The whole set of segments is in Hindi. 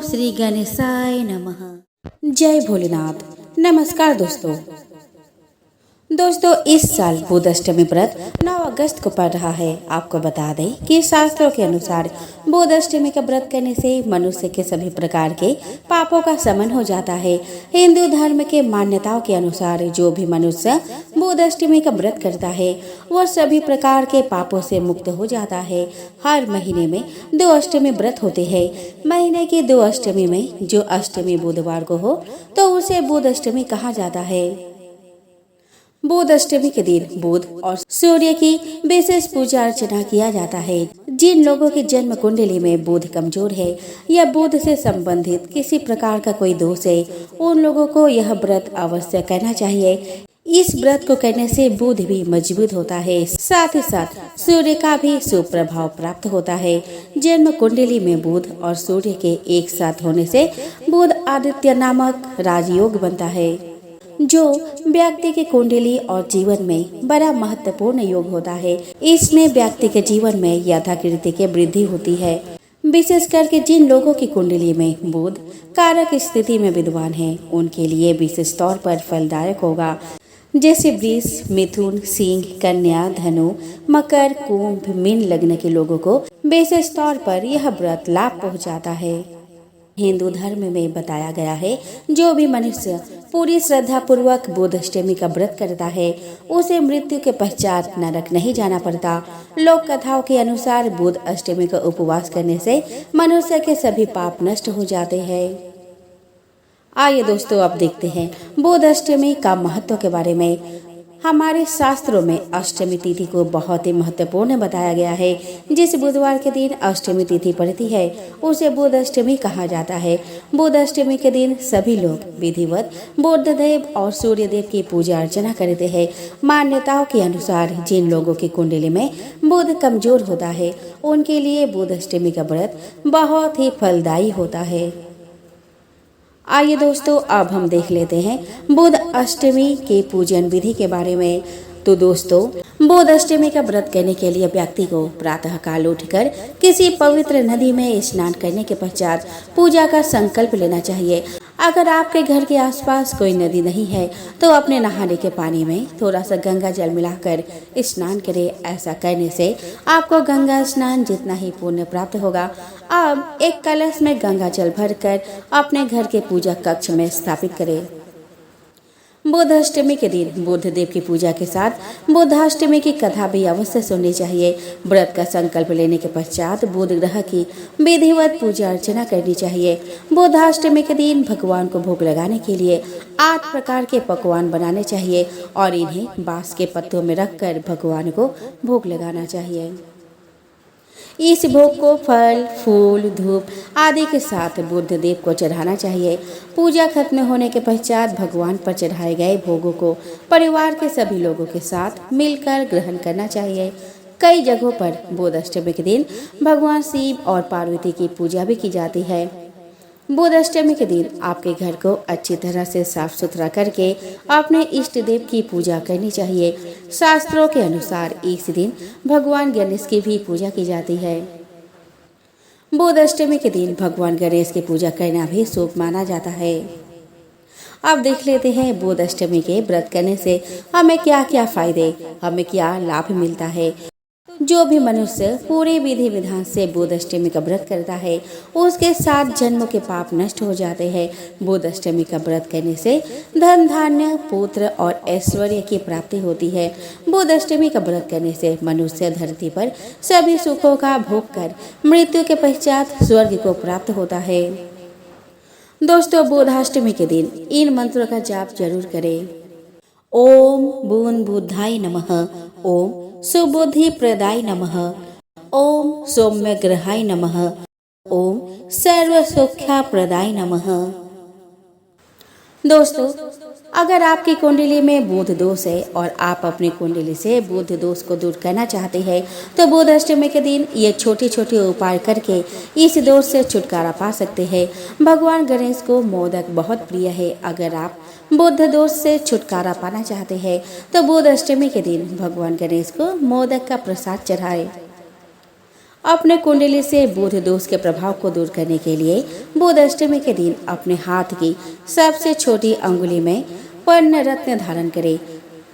श्री गणेशाय नमः। जय भोलेनाथ। नमस्कार दोस्तों इस साल बुधष्टमी व्रत 9 अगस्त को पड़ रहा है। आपको बता दें कि शास्त्रों के अनुसार बुधष्टमी का व्रत करने से मनुष्य के सभी प्रकार के पापों का शमन हो जाता है। हिंदू धर्म के मान्यताओं के अनुसार जो भी मनुष्य बुधष्टमी का व्रत करता है वह सभी प्रकार के पापों से मुक्त हो जाता है। हर महीने में 2 अष्टमी व्रत होते हैं। महीने की 2 अष्टमी में जो अष्टमी बुधवार को हो तो उसे बुधष्टमी कहा जाता है। बुध अष्टमी के दिन बुध और सूर्य की विशेष पूजा अर्चना किया जाता है। जिन लोगों की जन्म कुंडली में बुध कमजोर है या बुध से संबंधित किसी प्रकार का कोई दोष है उन लोगों को यह व्रत अवश्य करना चाहिए। इस व्रत को करने से बुध भी मजबूत होता है, साथ ही साथ सूर्य का भी शुभ प्रभाव प्राप्त होता है। जन्म कुंडली में बुध और सूर्य के एक साथ होने से बुध आदित्य नामक राजयोग बनता है जो व्यक्ति के कुंडली और जीवन में बड़ा महत्वपूर्ण योग होता है। इसमें व्यक्ति के जीवन में यथाकृति की वृद्धि होती है। विशेष करके जिन लोगों की कुंडली में बुध कारक स्थिति में विद्वान है उनके लिए विशेष तौर पर फलदायक होगा। जैसे वृष, मिथुन, सिंह, कन्या, धनु, मकर, कुंभ, मीन लग्न के लोगों को विशेष तौर पर यह व्रत लाभ पहुँचाता है। हिंदू धर्म में बताया गया है जो भी मनुष्य पूरी श्रद्धा पूर्वक बुधष्टमी का व्रत करता है उसे मृत्यु के पश्चात नरक नहीं जाना पड़ता। लोक कथाओं के अनुसार बुध अष्टमी का उपवास करने से मनुष्य के सभी पाप नष्ट हो जाते हैं। आइए दोस्तों अब देखते हैं बुध अष्टमी का महत्व के बारे में। हमारे शास्त्रों में अष्टमी तिथि को बहुत ही महत्वपूर्ण बताया गया है। जिस बुधवार के दिन अष्टमी तिथि पड़ती है उसे बुध अष्टमी कहा जाता है। बुध अष्टमी के दिन सभी लोग विधिवत बुधदेव और सूर्यदेव की पूजा अर्चना करते हैं। मान्यताओं के अनुसार जिन लोगों की कुंडली में बुध कमजोर होता है उनके लिए बुध अष्टमी का व्रत बहुत ही फलदायी होता है। आइए दोस्तों अब हम देख लेते हैं बुध अष्टमी के पूजन विधि के बारे में। तो दोस्तों बुध अष्टमी का व्रत करने के लिए व्यक्ति को प्रातः काल उठकर किसी पवित्र नदी में स्नान करने के पश्चात पूजा का संकल्प लेना चाहिए। अगर आपके घर के आसपास कोई नदी नहीं है तो अपने नहाने के पानी में थोड़ा सा गंगा जल मिलाकर स्नान करें। ऐसा करने से आपको गंगा स्नान जितना ही पुण्य प्राप्त होगा। अब एक कलश में गंगा जल भरकर अपने घर के पूजा कक्ष में स्थापित करें। बुधाष्टमी के दिन बुधदेव की पूजा के साथ बुधाष्टमी की कथा भी अवश्य सुननी चाहिए। व्रत का संकल्प लेने के पश्चात बुध ग्रह की विधिवत पूजा अर्चना करनी चाहिए। बुधाष्टमी के दिन भगवान को भोग लगाने के लिए 8 प्रकार के पकवान बनाने चाहिए और इन्हें बांस के पत्तों में रखकर भगवान को भोग लगाना चाहिए। इस भोग को फल, फूल, धूप आदि के साथ बुधदेव को चढ़ाना चाहिए। पूजा खत्म होने के पश्चात भगवान पर चढ़ाए गए भोगों को परिवार के सभी लोगों के साथ मिलकर ग्रहण करना चाहिए। कई जगहों पर बुध अष्टमी के दिन भगवान शिव और पार्वती की पूजा भी की जाती है। बुध अष्टमी के दिन आपके घर को अच्छी तरह से साफ सुथरा करके अपने इष्ट देव की पूजा करनी चाहिए। शास्त्रों के अनुसार इस दिन भगवान गणेश की भी पूजा की जाती है। बुध अष्टमी के दिन भगवान गणेश की पूजा करना भी शुभ माना जाता है। अब देख लेते हैं बुध अष्टमी के व्रत करने से हमें क्या क्या फायदे, हमें क्या लाभ मिलता है। जो भी मनुष्य पूरे विधि विधान से बुध अष्टमी का व्रत करता है उसके 7 जन्मों के पाप नष्ट हो जाते हैं। बुध अष्टमी का व्रत करने से धन, धान्य, पुत्र और ऐश्वर्य की प्राप्ति होती है। बुध अष्टमी का व्रत करने से मनुष्य धरती पर सभी सुखों का भोग कर मृत्यु के पश्चात स्वर्ग को प्राप्त होता है। दोस्तों बुधाष्टमी के दिन इन मंत्रों का जाप जरूर करें। ओम बुन बुधाय नमः, ओम सुबुद्धि प्रदाय नमः, ओम सौम्य ग्रहाय नमः, ओम सर्व सौख्या प्रदाय नमः। दोस्तों अगर आपकी कुंडली में बुध दोष है और आप अपनी कुंडली से बुध दोष को दूर करना चाहते हैं तो बुध अष्टमी के दिन ये छोटे छोटे उपाय करके इस दोष से छुटकारा पा सकते हैं। भगवान गणेश को मोदक बहुत प्रिय है। अगर आप बुध दोष से छुटकारा पाना चाहते हैं तो बुध अष्टमी के दिन भगवान गणेश को मोदक का प्रसाद चढ़ाएं। अपने कुंडली से बुध दोष के प्रभाव को दूर करने के लिए बुध अष्टमी के दिन अपने हाथ की सबसे छोटी अंगुली में पन्न रत्न धारण करें।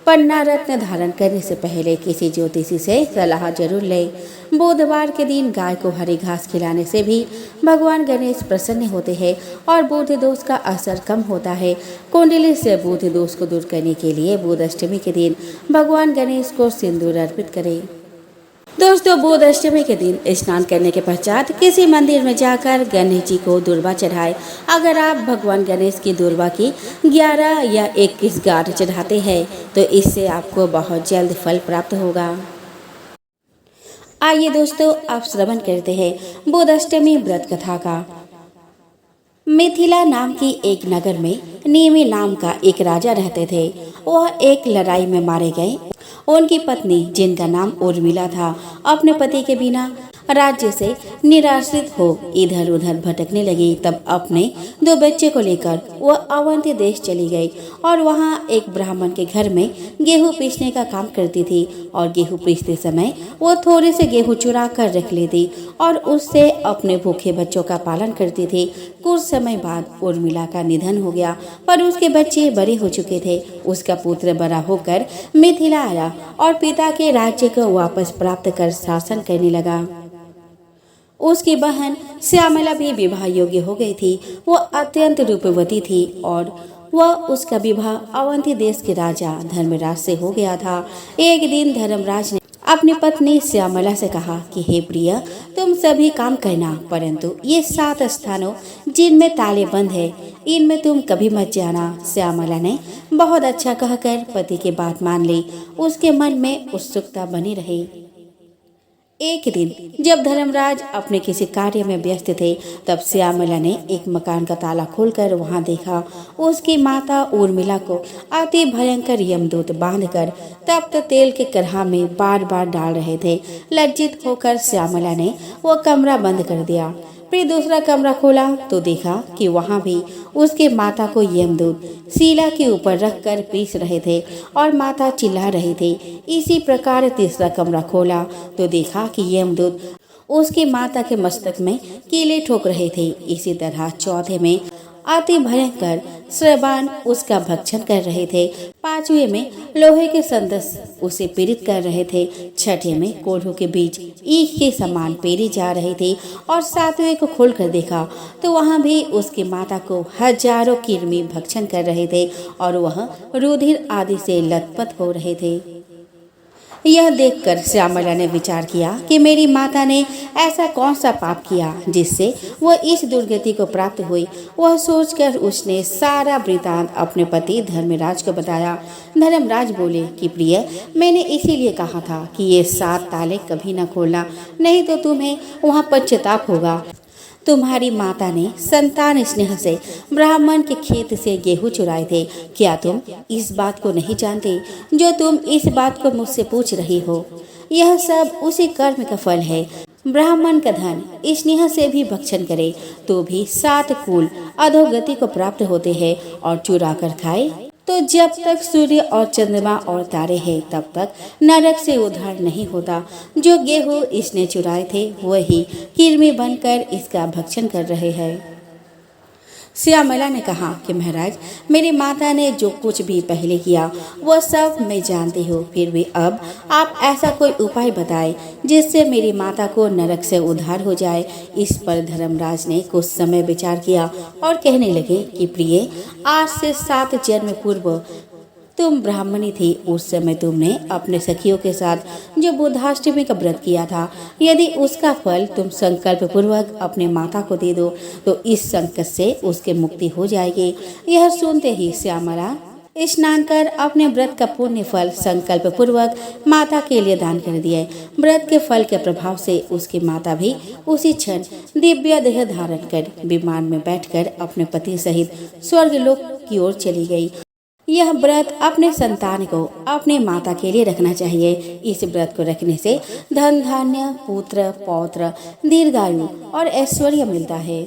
पन्ना रत्न धारण करने से पहले किसी ज्योतिषी से सलाह जरूर लें। बुधवार के दिन गाय को हरी घास खिलाने से भी भगवान गणेश प्रसन्न होते हैं और बुध दोष का असर कम होता है। कुंडली से बुध दोष को दूर करने के लिए बुध अष्टमी के दिन भगवान गणेश को सिंदूर अर्पित करें। दोस्तों, बुध अष्टमी के दिन स्नान करने के पश्चात किसी मंदिर में जाकर गणेश जी को दूर्वा चढ़ाएं। अगर आप भगवान गणेश की दूर्वा की 11 या 21 गांठ चढ़ाते हैं तो इससे आपको बहुत जल्द फल प्राप्त होगा। आइए दोस्तों, आप श्रवण करते हैं बुध अष्टमी व्रत कथा का। मिथिला नाम की एक नगर में नेमि नाम का एक राजा रहते थे। वह एक लड़ाई में मारे गए। उनकी पत्नी, जिनका नाम उर्मिला था, अपने पति के बिना राज्य से निराश्रित हो इधर उधर भटकने लगी। तब अपने 2 बच्चे को लेकर वह अवंती देश चली गई और वहाँ एक ब्राह्मण के घर में गेहूं पीसने का काम करती थी। और गेहूं पीसते समय वो थोड़े से गेहूं चुरा कर रख लेती और उससे अपने भूखे बच्चों का पालन करती थी। कुछ समय बाद उर्मिला का निधन हो गया, पर उसके बच्चे बड़े हो चुके थे। उसका पुत्र बड़ा होकर मिथिला आया और पिता के राज्य को वापस प्राप्त कर शासन करने लगा। उसकी बहन श्यामला भी विवाह योग्य हो गई थी। वो अत्यंत रूपवती थी और वह उसका विवाह अवंती देश के राजा धर्मराज से हो गया था। एक दिन धर्मराज ने अपनी पत्नी श्यामला से कहा कि हे प्रिय, तुम सभी काम करना, परंतु ये 7 स्थानों जिनमें ताले बंद है, इनमें तुम कभी मत जाना। श्यामला ने बहुत अच्छा कहकर पति की बात मान ली। उसके मन में उत्सुकता बनी रही। एक दिन जब धर्मराज अपने किसी कार्य में व्यस्त थे, तब श्यामला ने एक मकान का ताला खोलकर वहां देखा। उसकी माता उर्मिला को अति भयंकर यमदूत बांधकर तप्त तेल के कढ़ा में बार बार डाल रहे थे। लज्जित होकर श्यामला ने वो कमरा बंद कर दिया। फिर दूसरा कमरा खोला तो देखा कि वहाँ भी उसके माता को यमदूत शीला के ऊपर रखकर पीस रहे थे और माता चिल्ला रही थी। इसी प्रकार तीसरा कमरा खोला तो देखा कि यमदूत उसकी माता के मस्तक में कीले ठोक रहे थे। इसी तरह चौथे में अति भयंकर श्रवान उसका भक्षण कर रहे थे। 5वें में लोहे के संदस उसे पीड़ित कर रहे थे। 6ठे में कोल्हू के बीच ईख के समान पेरी जा रहे थे और 7वें को खोलकर देखा तो वहां भी उसकी माता को हजारों कृमि भक्षण कर रहे थे और वह रुधिर आदि से लथपथ हो रहे थे। यह देखकर श्यामला ने विचार किया कि मेरी माता ने ऐसा कौन सा पाप किया जिससे वह इस दुर्गति को प्राप्त हुई। वह सोचकर उसने सारा वृतांत अपने पति धर्मराज को बताया। धर्मराज बोले कि प्रिय, मैंने इसीलिए कहा था कि ये 7 ताले कभी न खोलना, नहीं तो तुम्हें वहाँ पश्चाताप होगा। तुम्हारी माता ने संतान स्नेह से ब्राह्मण के खेत से गेहूं चुराए थे। क्या तुम इस बात को नहीं जानते जो तुम इस बात को मुझसे पूछ रही हो? यह सब उसी कर्म का फल है। ब्राह्मण का धन स्नेह से भी भक्षण करे तो भी 7 कुल अधोगति को प्राप्त होते हैं और चुरा कर खाए तो जब तक सूर्य और चंद्रमा और तारे हैं तब तक नरक से उद्धार नहीं होता। जो गेहूं इसने चुराए थे वही कृमि बनकर इसका भक्षण कर रहे हैं। श्यामला ने कहा कि महाराज, मेरी माता ने जो कुछ भी पहले किया वह सब मैं जानती हूँ, फिर भी अब आप ऐसा कोई उपाय बताएं जिससे मेरी माता को नरक से उद्धार हो जाए। इस पर धर्मराज ने कुछ समय विचार किया और कहने लगे कि प्रिय, आज से 7 जन्म पूर्व तुम ब्राह्मणी थी। उस समय तुमने अपने सखियों के साथ जो बुधाष्टमी का व्रत किया था, यदि उसका फल तुम संकल्प पूर्वक अपने माता को दे दो तो इस संकट से उसके मुक्ति हो जाएगी। यह सुनते ही श्यामला स्नान कर अपने व्रत का पुण्य फल संकल्प पूर्वक माता के लिए दान कर दिए। व्रत के फल के प्रभाव से उसकी माता भी उसी क्षण दिव्य देह धारण कर विमान में बैठकर अपने पति सहित स्वर्गलोक की ओर चली गई। यह व्रत अपने संतान को अपने माता के लिए रखना चाहिए। इस व्रत को रखने से धन धान्य, पुत्र पौत्र, दीर्घायु और ऐश्वर्य मिलता है।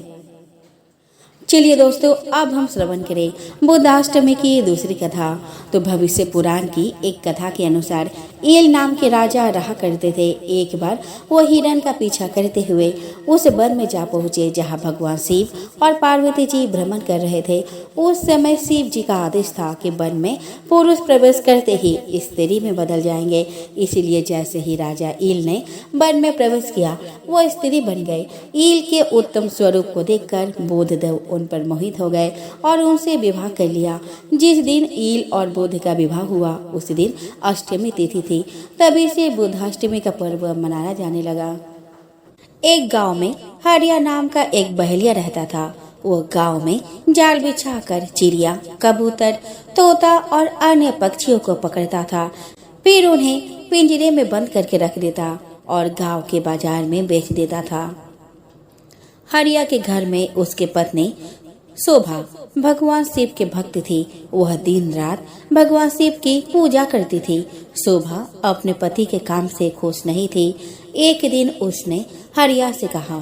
चलिए दोस्तों, अब हम श्रवण करें बुद्धाष्टमी की दूसरी कथा। तो भविष्य पुराण की एक कथा के अनुसार ईल नाम के राजा रहा करते थे। एक बार वो हिरण का पीछा करते हुए उस वन में जा पहुँचे जहाँ भगवान शिव और पार्वती जी भ्रमण कर रहे थे। उस समय शिव जी का आदेश था कि वन में पुरुष प्रवेश करते ही स्त्री में बदल जाएंगे। इसलिए जैसे ही राजा ईल ने वन में प्रवेश किया, वो स्त्री बन गए। ईल के उत्तम स्वरूप को देखकर बुद्धदेव उन पर मोहित हो गए और उनसे विवाह कर लिया। जिस दिन ईल और बुद्ध का विवाह हुआ उस दिन अष्टमी तिथि थी। तभी से बुद्धाष्टमी का पर्व मनाया जाने लगा। एक गांव में हरिया नाम का एक बहेलिया रहता था। वो गांव में जाल बिछाकर चिड़िया, कबूतर, तोता और अन्य पक्षियों को पकड़ता था। फिर उन्हें पिंजरे में बंद करके रख देता और गांव के बाजार में बेच देता था। हरिया के घर में उसके पत्नी शोभा भगवान शिव के भक्त थी। वह दिन रात भगवान शिव की पूजा करती थी। शोभा अपने पति के काम से खुश नहीं थी। एक दिन उसने हरिया से कहा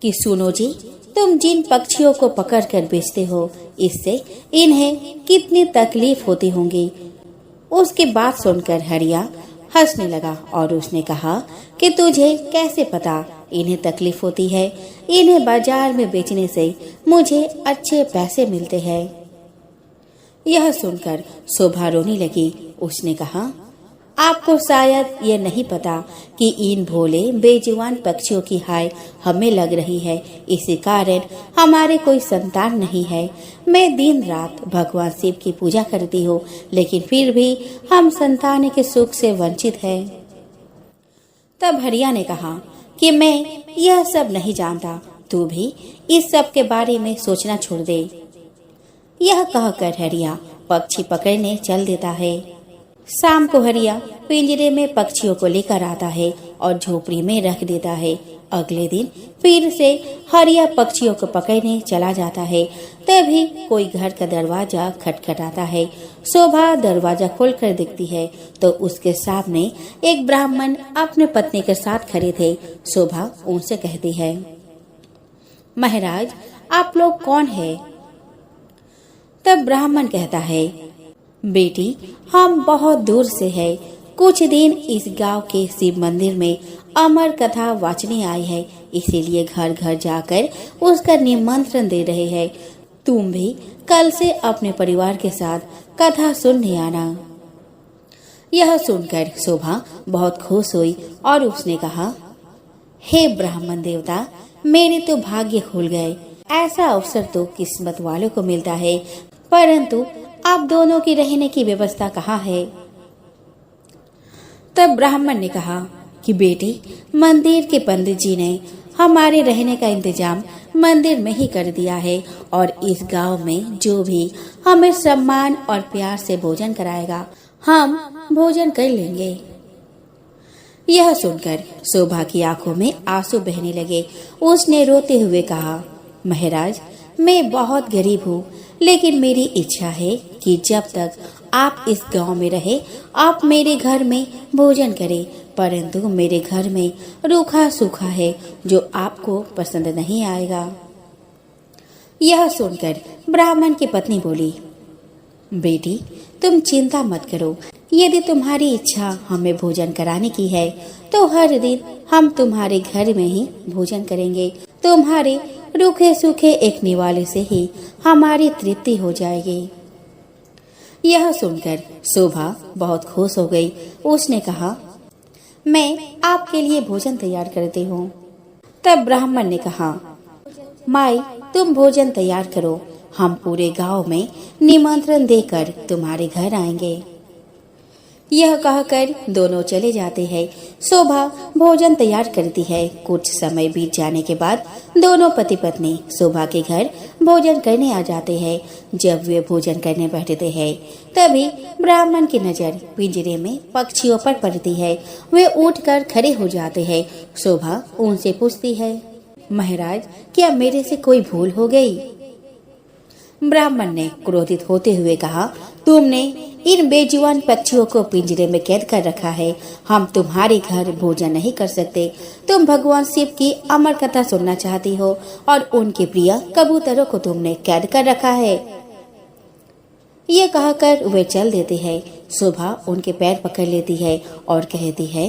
कि सुनो जी, तुम जिन पक्षियों को पकड़कर बेचते हो, इससे इन्हें कितनी तकलीफ होती होंगी। उसकी बात सुनकर हरिया हंसने लगा और उसने कहा कि तुझे कैसे पता इन्हें तकलीफ होती है। इन्हें बाजार में बेचने से मुझे अच्छे पैसे मिलते हैं। यह सुनकर शोभा रोने लगी। उसने कहा, आपको शायद ये नहीं पता कि इन भोले बेजुबान पक्षियों की हाय हमें लग रही है। इसी कारण हमारे कोई संतान नहीं है। मैं दिन रात भगवान शिव की पूजा करती हूँ, लेकिन फिर भी हम संतान के सुख से वंचित हैं। तब हरिया ने कहा कि मैं यह सब नहीं जानता, तू भी इस सब के बारे में सोचना छोड़ दे। यह कहकर हरिया पक्षी पकड़ने चल देता है। शाम को हरिया पिंजरे में पक्षियों को लेकर आता है और झोपड़ी में रख देता है। अगले दिन फिर से हरिया पक्षियों को पकड़ने चला जाता है। तभी कोई घर का दरवाजा खटखटाता है। शोभा दरवाजा खोलकर देखती है तो उसके सामने एक ब्राह्मण अपने पत्नी के साथ खड़े थे। शोभा उनसे कहती है, महाराज, आप लोग कौन है? तब ब्राह्मण कहता है, बेटी, हम बहुत दूर से हैं। कुछ दिन इस गांव के शिव मंदिर में अमर कथा वाचने आए हैं, इसीलिए घर घर जाकर उसका निमंत्रण दे रहे हैं। तुम भी कल से अपने परिवार के साथ कथा सुनने आना। यह सुनकर शोभा बहुत खुश हुई और उसने कहा, हे ब्राह्मण देवता, मेरे तो भाग्य खुल गए। ऐसा अवसर तो किस्मत वालों को मिलता है, परंतु आप दोनों की रहने की व्यवस्था कहाँ है? तब ब्राह्मण ने कहा कि बेटी, मंदिर के पंडित जी ने हमारे रहने का इंतजाम मंदिर में ही कर दिया है और इस गांव में जो भी हमें सम्मान और प्यार से भोजन कराएगा, हम भोजन कर लेंगे। यह सुनकर शोभा की आंखों में आंसू बहने लगे। उसने रोते हुए कहा, महाराज, मैं बहुत गरीब हूँ, लेकिन मेरी इच्छा है कि जब तक आप इस गांव में रहे, आप मेरे घर में भोजन करें। परंतु मेरे घर में रूखा सूखा है जो आपको पसंद नहीं आएगा। यह सुनकर ब्राह्मण की पत्नी बोली, बेटी, तुम चिंता मत करो। यदि तुम्हारी इच्छा हमें भोजन कराने की है तो हर दिन हम तुम्हारे घर में ही भोजन करेंगे। तुम्हारे रूखे सूखे एक निवाले से ही हमारी तृप्ति हो जाएगी। यह सुनकर शोभा बहुत खुश हो गई। उसने कहा, मैं आपके लिए भोजन तैयार करती हूँ। तब ब्राह्मण ने कहा, माई, तुम भोजन तैयार करो, हम पूरे गांव में निमंत्रण देकर तुम्हारे घर आएंगे। यह कहकर दोनों चले जाते हैं। शोभा भोजन तैयार करती है। कुछ समय बीत जाने के बाद दोनों पति पत्नी शोभा के घर भोजन करने आ जाते हैं। जब वे भोजन करने बैठते हैं तभी ब्राह्मण की नजर पिंजरे में पक्षियों पर पड़ती है। वे उठकर खड़े हो जाते हैं। शोभा उनसे पूछती है, महाराज, क्या मेरे से कोई भूल हो गई? ब्राह्मण ने क्रोधित होते हुए कहा, तुमने इन बेजुबान पक्षियों को पिंजरे में कैद कर रखा है। हम तुम्हारे घर भोजन नहीं कर सकते। तुम भगवान शिव की अमर कथा सुनना चाहती हो और उनके प्रिय कबूतरों को तुमने कैद कर रखा है। ये कहकर वे चल देते हैं। शोभा उनके पैर पकड़ लेती है और कहती है,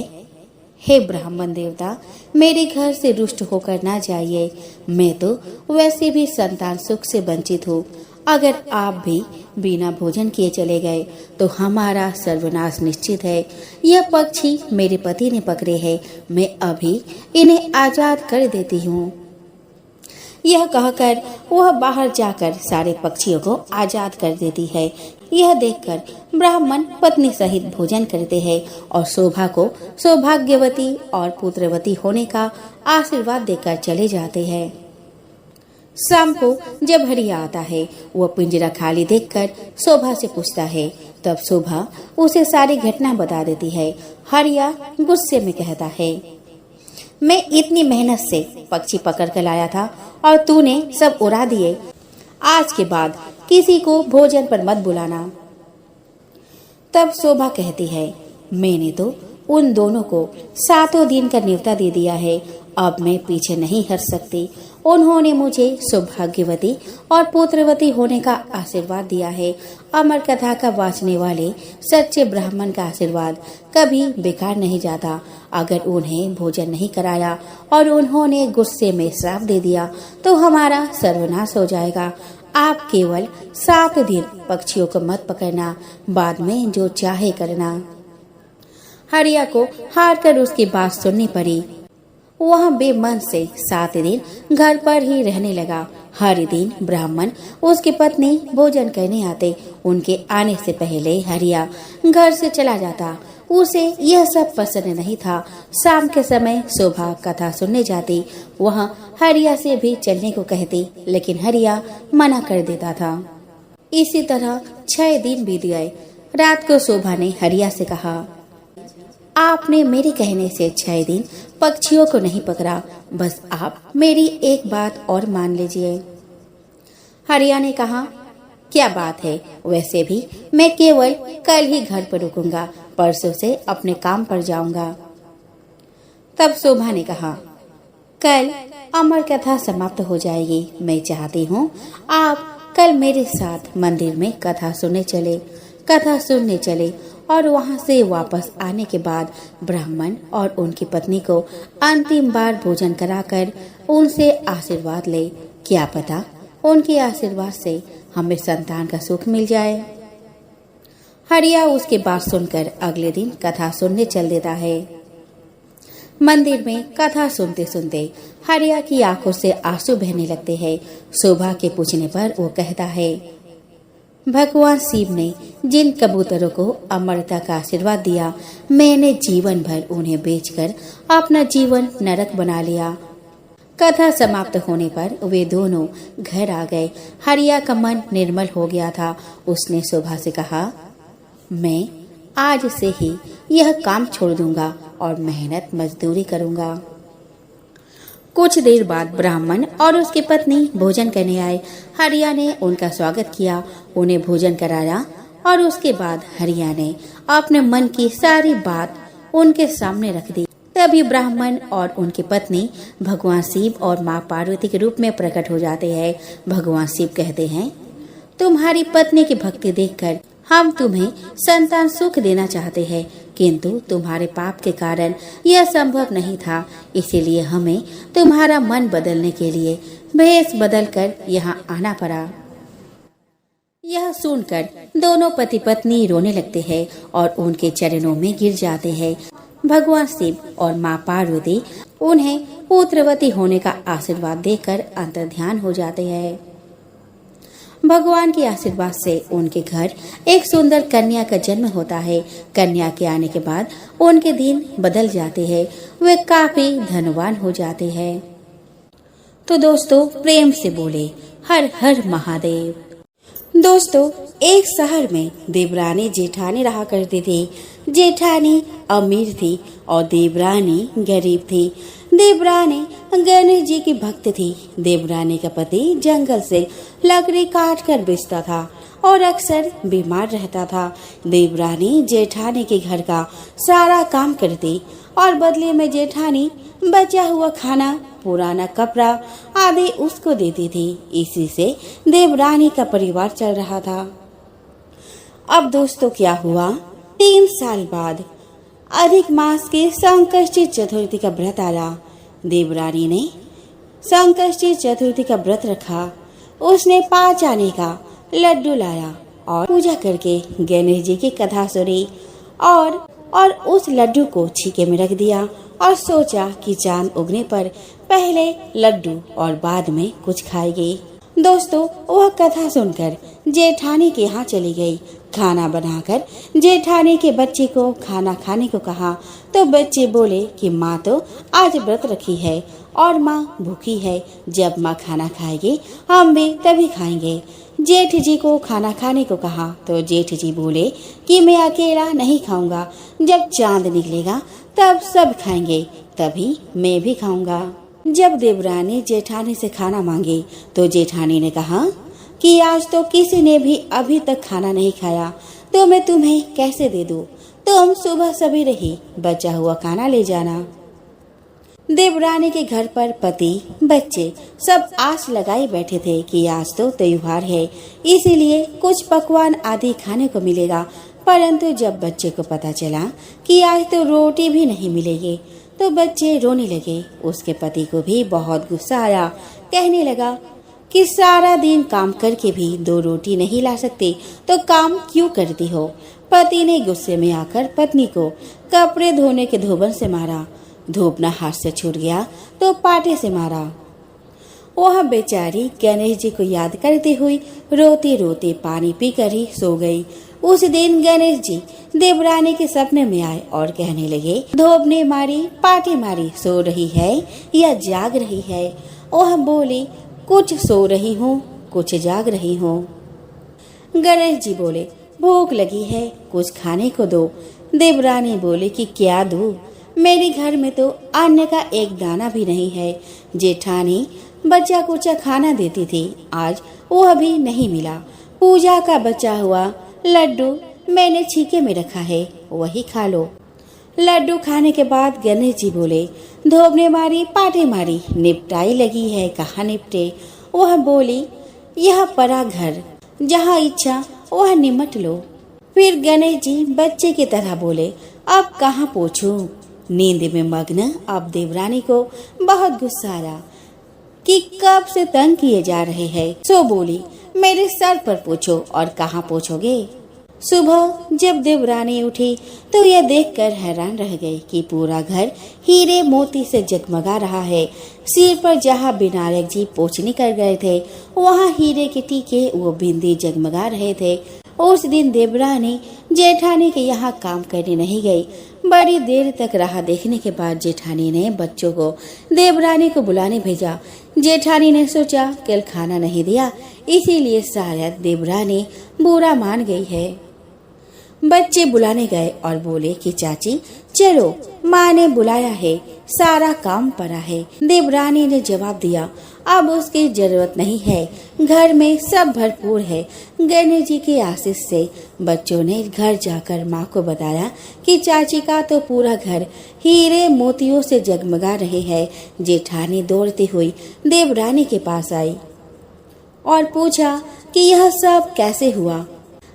हे ब्राह्मण देवता, मेरे घर से रुष्ट होकर ना जाइए। मैं तो वैसे भी संतान सुख से वंचित हूँ। अगर आप भी बिना भोजन किए चले गए तो हमारा सर्वनाश निश्चित है। यह पक्षी मेरे पति ने पकड़े हैं। मैं अभी इन्हें आजाद कर देती हूँ। यह कहकर वह बाहर जाकर सारे पक्षियों को आजाद कर देती है। यह देखकर ब्राह्मण पत्नी सहित भोजन करते हैं और शोभा को सौभाग्यवती और पुत्रवती होने का आशीर्वाद देकर चले जाते हैं। शाम को जब हरिया आता है, वह पिंजरा खाली देखकर शोभा से पूछता है। तब शोभा उसे सारी घटना बता देती है। हरिया गुस्से में कहता है, मैं इतनी मेहनत से पक्षी पकड़ कर लाया था और तूने सब उड़ा दिए। आज के बाद किसी को भोजन पर मत बुलाना। तब शोभा कहती है, मैंने तो उन दोनों को 7 दिन का न्योता दे दिया है। अब मैं पीछे नहीं हट सकती। उन्होंने मुझे सौभाग्यवती और पुत्रवती होने का आशीर्वाद दिया है। अमर कथा का वाचने वाले सच्चे ब्राह्मण का आशीर्वाद कभी बेकार नहीं जाता। अगर उन्हें भोजन नहीं कराया और उन्होंने गुस्से में श्राप दे दिया तो हमारा सर्वनाश हो जाएगा। आप केवल 7 दिन पक्षियों को मत पकड़ना, बाद में जो चाहे करना। हरिया को हार कर उसकी बात सुननी पड़ी। वह बेमन से 7 दिन घर पर ही रहने लगा। हर दिन ब्राह्मण उसकी पत्नी भोजन करने आते। उनके आने से पहले हरिया घर से चला जाता। उसे यह सब पसंद नहीं था। शाम के समय शोभा कथा सुनने जाती। वह हरिया से भी चलने को कहती, लेकिन हरिया मना कर देता था। इसी तरह 6 दिन बीत गए। रात को शोभा ने हरिया से कहा, आपने मेरे कहने से 6 दिन पक्षियों को नहीं पकड़ा। बस आप मेरी एक बात और मान लीजिए। हरिया ने कहा, क्या बात है? वैसे भी मैं केवल कल ही घर पर रुकूंगा, परसों से अपने काम पर जाऊंगा। तब शोभा ने कहा, कल अमर कथा समाप्त हो जाएगी। मैं चाहती हूँ आप कल मेरे साथ मंदिर में कथा सुनने चले और वहाँ से वापस आने के बाद ब्राह्मण और उनकी पत्नी को अंतिम बार भोजन कराकर उनसे आशीर्वाद ले। क्या पता उनके आशीर्वाद से हमें संतान का सुख मिल जाए। हरिया उसकी बात सुनकर अगले दिन कथा सुनने चल देता है। मंदिर में कथा सुनते सुनते हरिया की आंखों से आंसू बहने लगते हैं। शोभा के पूछने पर वो कहता है, भगवान शिव ने जिन कबूतरों को अमरता का आशीर्वाद दिया, मैंने जीवन भर उन्हें बेचकर अपना जीवन नरक बना लिया। कथा समाप्त होने पर वे दोनों घर आ गए। हरिया का मन निर्मल हो गया था। उसने शोभा से कहा, मैं आज से ही यह काम छोड़ दूंगा और मेहनत मजदूरी करूंगा। कुछ देर बाद ब्राह्मण और उसकी पत्नी भोजन करने आए। हरिया ने उनका स्वागत किया, उन्हें भोजन कराया और उसके बाद हरिया ने अपने मन की सारी बात उनके सामने रख दी। तभी ब्राह्मण और उनकी पत्नी भगवान शिव और माँ पार्वती के रूप में प्रकट हो जाते हैं। भगवान शिव कहते हैं, तुम्हारी पत्नी की भक्ति देखकर हम तुम्हें संतान सुख देना चाहते हैं, किंतु तुम्हारे पाप के कारण यह संभव नहीं था। इसीलिए हमें तुम्हारा मन बदलने के लिए भेष बदलकर यहाँ आना पड़ा। यह सुनकर दोनों पति पत्नी रोने लगते हैं और उनके चरणों में गिर जाते हैं। भगवान शिव और माँ पार्वती उन्हें पुत्रवती होने का आशीर्वाद देकर अंतर्ध्यान हो जाते हैं। भगवान के आशीर्वाद से उनके घर एक सुंदर कन्या का जन्म होता है। कन्या के आने के बाद उनके दिन बदल जाते हैं। वे काफी धनवान हो जाते हैं। तो दोस्तों, प्रेम से बोले हर हर महादेव। दोस्तों, एक शहर में देवरानी जेठानी रहा करती थी। जेठानी अमीर थी और देवरानी गरीब थी। देवरानी गणेश जी की भक्त थी। देवरानी का पति जंगल से लकड़ी काट कर बेचता था और अक्सर बीमार रहता था। देवरानी जेठानी के घर का सारा काम करती और बदले में जेठानी बचा हुआ खाना, पुराना कपड़ा आदि उसको देती थी। इसी से देवरानी का परिवार चल रहा था। अब दोस्तों क्या हुआ, 3 साल बाद अधिक मास के संकष्टी चतुर्थी का व्रत आया। देवरानी ने संकष्टी चतुर्थी का व्रत रखा। उसने 5 आने का लड्डू लाया और पूजा करके गणेश जी की कथा सुनी और उस लड्डू को छीके में रख दिया और सोचा कि चांद उगने पर पहले लड्डू और बाद में कुछ खाएगी। दोस्तों वह कथा सुनकर जेठानी के यहाँ चली गई। खाना बनाकर जेठानी के बच्चे को खाना खाने को कहा तो बच्चे बोले कि माँ तो आज व्रत रखी है और माँ भूखी है, जब माँ खाना खाएगी हम भी तभी खाएंगे। जेठ जी को खाना खाने को कहा तो जेठ जी बोले कि मैं अकेला नहीं खाऊंगा, जब चांद निकलेगा तब सब खाएंगे, तभी मैं भी खाऊंगा। जब देवरानी जेठानी से खाना मांगी तो जेठानी ने कहा कि आज तो किसी ने भी अभी तक खाना नहीं खाया, तो मैं तुम्हें कैसे दे दूं? तुम सुबह सवेरे ही बचा हुआ खाना ले जाना। देवरानी के घर पर पति बच्चे सब आस लगाए बैठे थे कि आज तो त्योहार है, इसीलिए कुछ पकवान आदि खाने को मिलेगा। परंतु जब बच्चे को पता चला कि आज तो रोटी भी नहीं मिलेगी तो बच्चे रोने लगे। उसके पति को भी बहुत गुस्सा आया। कहने लगा कि सारा दिन काम करके भी 2 रोटी नहीं ला सकते तो काम क्यों करती हो। पति ने गुस्से में आकर पत्नी को कपड़े धोने के धोबन से मारा। धोबना हाथ से छूट गया तो पाटे से मारा। वह बेचारी गणेश जी को याद करते हुए रोते रोते पानी पीकर ही सो गई। उस दिन गणेश जी देवरानी के सपने में आए और कहने लगे, धोबने मारी, पाटे मारी, सो रही है या जाग रही है? वह बोली, कुछ सो रही हूँ, कुछ जाग रही हूँ। गणेश जी बोले, भूख लगी है, कुछ खाने को दो। देवरानी बोली कि क्या दूं? मेरे घर में तो अन्न का एक दाना भी नहीं है। जेठानी बचा कुचा खाना देती थी, आज वह भी नहीं मिला। पूजा का बचा हुआ लड्डू मैंने छीके में रखा है, वही खा लो। लड्डू खाने के बाद गणेश जी बोले, धोबने मारी, पाटे मारी, निपटाई लगी है, कहाँ निपटे? वह बोली, यह परा घर, जहाँ इच्छा वह निमट लो। फिर गणेश जी बच्चे की तरह बोले, अब कहाँ पूछूं? नींद में मग्न अब देवरानी को बहुत गुस्सा आया कि कब से तंग किए जा रहे हैं। सो बोली, मेरे सर पर पूछो और कहाँ पूछोगे? सुबह जब देवरानी उठी तो यह देखकर हैरान रह गई कि पूरा घर हीरे मोती से जगमगा रहा है। सिर पर जहाँ विनायक जी पोछनी कर गए थे, वहाँ हीरे के टीके वो बिंदी जगमगा रहे थे। उस दिन देवरानी जेठानी के यहाँ काम करने नहीं गई। बड़ी देर तक राह देखने के बाद जेठानी ने बच्चों को देवरानी को बुलाने भेजा। जेठानी ने सोचा कल खाना नहीं दिया, इसीलिए शायद देवरानी बुरा मान गई है। बच्चे बुलाने गए और बोले कि चाची चलो, माँ ने बुलाया है, सारा काम पड़ा है। देवरानी ने जवाब दिया, अब उसकी जरूरत नहीं है, घर में सब भरपूर है। गणेश जी के आशीष से बच्चों ने घर जाकर माँ को बताया कि चाची का तो पूरा घर हीरे मोतियों से जगमगा रहे हैं। जेठानी दौड़ती हुई देवरानी के पास आई और पूछा कि यह सब कैसे हुआ।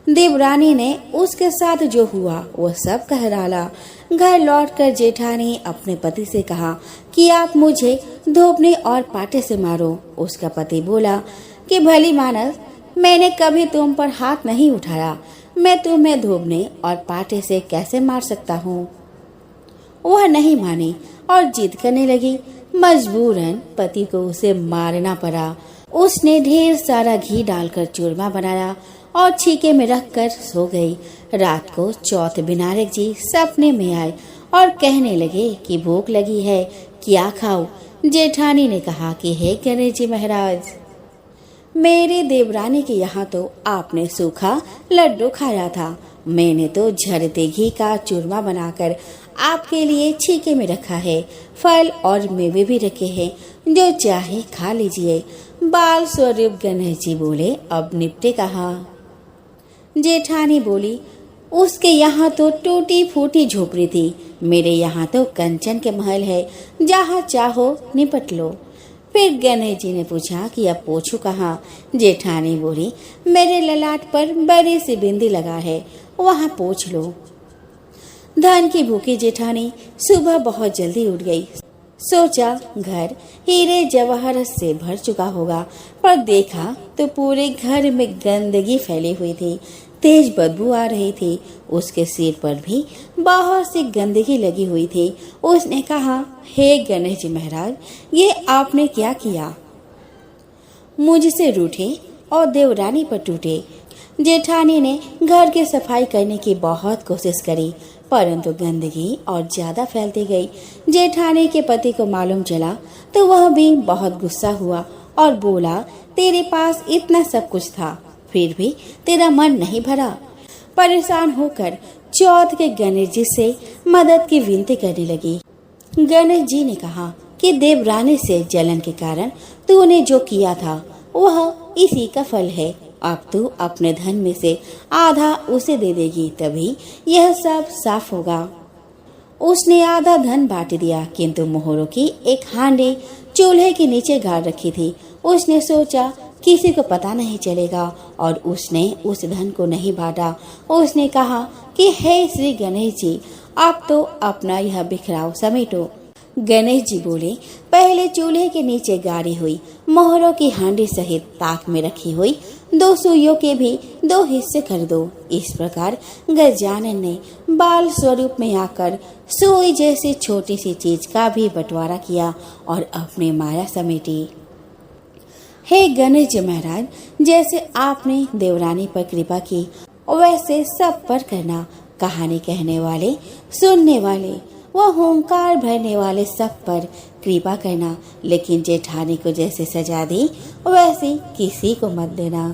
देवरानी ने उसके साथ जो हुआ वह सब कह डाला। घर लौटकर जेठानी अपने पति से कहा कि आप मुझे धोबने और पाटे से मारो। उसका पति बोला कि भली मानस, मैंने कभी तुम पर हाथ नहीं उठाया, मैं तुम्हें धोबने और पाटे से कैसे मार सकता हूँ। वह नहीं मानी और जिद करने लगी। मजबूरन पति को उसे मारना पड़ा। उसने ढेर सारा घी डालकर चूरमा बनाया और छीके में रखकर सो गई। रात को चौथ विनायक जी सपने में आए और कहने लगे कि भूख लगी है, क्या खाऊं? जेठानी ने कहा कि हे गणेश जी महाराज, मेरे देवरानी के यहाँ तो आपने सूखा लड्डू खाया था, मैंने तो झरते घी का चूरमा बनाकर आपके लिए छीके में रखा है। फल और मेवे भी रखे हैं, जो चाहे खा लीजिए। बाल स्वरूप गणेश जी बोले, अब निपटे कहाँ? जेठानी बोली, उसके यहाँ तो टूटी फूटी झोपड़ी थी, मेरे यहाँ तो कंचन के महल है, जहाँ चाहो निपट लो। फिर गणेश जी ने पूछा कि अब पोछू कहाँ? जेठानी बोली, मेरे ललाट पर बड़ी सी बिंदी लगा है, वहाँ पोछ लो। धन की भूखी जेठानी सुबह बहुत जल्दी उठ गई। सोचा घर हीरे जवाहरत से भर चुका होगा, पर देखा तो पूरे घर में गंदगी फैली हुई थी, तेज बदबू आ रही थी। उसके सिर पर भी बहुत सी गंदगी लगी हुई थी। उसने कहा, हे गणेश जी महाराज, ये आपने क्या किया? मुझसे रूठे और देवरानी पर टूटे। जेठानी ने घर की सफाई करने की बहुत कोशिश करी, परंतु गंदगी और ज्यादा फैलती गई। जेठानी के पति को मालूम चला तो वह भी बहुत गुस्सा हुआ और बोला, तेरे पास इतना सब कुछ था, फिर भी तेरा मन नहीं भरा। परेशान होकर चौथ के गणेश जी से मदद की विनती करने लगी। गणेश जी ने कहा कि देवरानी से जलन के कारण तूने जो किया था वह इसी का फल है। अब तू अपने धन में से आधा उसे दे देगी, तभी यह सब साफ होगा। उसने आधा धन बांट दिया, किंतु मोहरों की एक हांडी चूल्हे के नीचे गाड़ रखी थी। उसने सोचा किसी को पता नहीं चलेगा और उसने उस धन को नहीं बांटा। उसने कहा कि हे श्री गणेश जी, आप तो अपना यह बिखराव समेटो। गणेश जी बोले, पहले चूल्हे के नीचे गाड़ी हुई मोहरों की हांडी सहित ताक में रखी हुई 2 सुइयों के भी 2 हिस्से कर दो। इस प्रकार गजानन ने बाल स्वरूप में आकर सुई जैसी छोटी सी चीज का भी बंटवारा किया और अपने माया समेटी। हे गणेश जी महाराज, जैसे आपने देवरानी पर कृपा की वैसे सब पर करना। कहानी कहने वाले, सुनने वाले वह हुंकार भरने वाले सब पर कृपा करना, लेकिन जेठानी को जैसे सजा दी वैसे किसी को मत देना।